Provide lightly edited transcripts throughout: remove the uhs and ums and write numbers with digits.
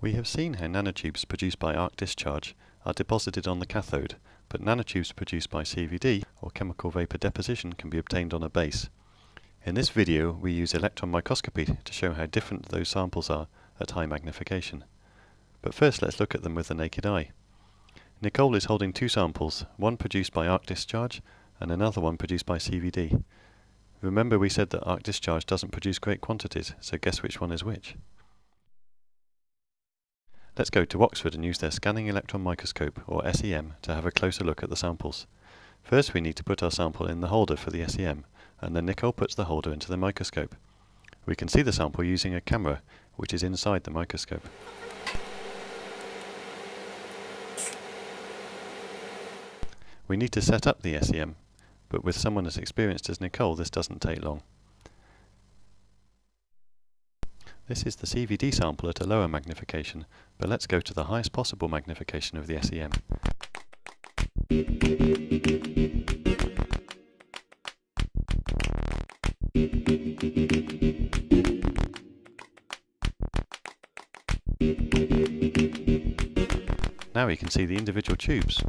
We have seen how nanotubes produced by arc discharge are deposited on the cathode, but nanotubes produced by CVD, or chemical vapor deposition, can be obtained on a base. In this video we use electron microscopy to show how different those samples are at high magnification. But first let's look at them with the naked eye. Nicole is holding two samples, one produced by arc discharge and another one produced by CVD. Remember we said that arc discharge doesn't produce great quantities, so guess which one is which? Let's go to Oxford and use their scanning electron microscope, or SEM, to have a closer look at the samples. First we need to put our sample in the holder for the SEM, and then Nicole puts the holder into the microscope. We can see the sample using a camera, which is inside the microscope. We need to set up the SEM, but with someone as experienced as Nicole this doesn't take long. This is the CVD sample at a lower magnification, but let's go to the highest possible magnification of the SEM. Now we can see the individual tubes.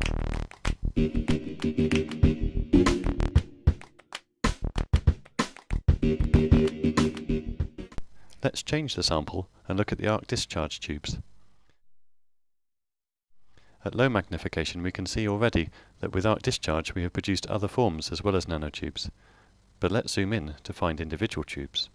Let's change the sample and look at the arc discharge tubes. At low magnification we can see already that with arc discharge we have produced other forms as well as nanotubes. But let's zoom in to find individual tubes.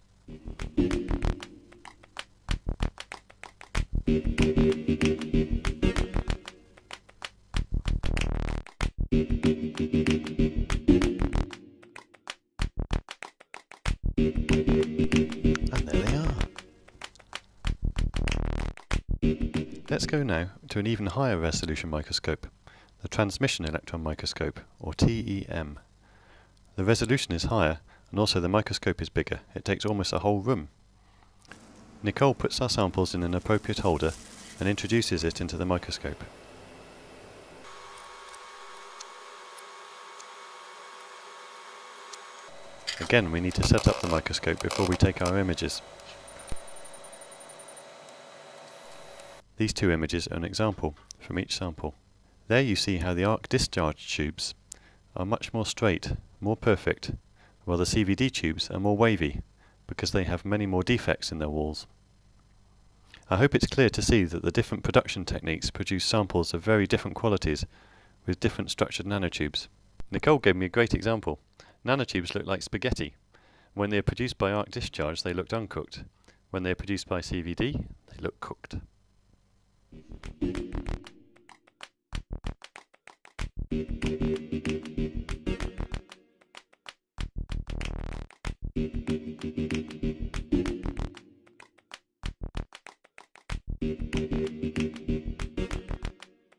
And there they are. Let's go now to an even higher resolution microscope, the transmission electron microscope, or TEM. The resolution is higher and also the microscope is bigger. It takes almost a whole room. Nicole puts our samples in an appropriate holder and introduces it into the microscope. Again, we need to set up the microscope before we take our images. These two images are an example from each sample. There you see how the arc discharge tubes are much more straight, more perfect, while the CVD tubes are more wavy because they have many more defects in their walls. I hope it's clear to see that the different production techniques produce samples of very different qualities with different structured nanotubes. Nicole gave me a great example. Nanotubes look like spaghetti. When they are produced by arc discharge they looked uncooked. When they are produced by CVD they look cooked.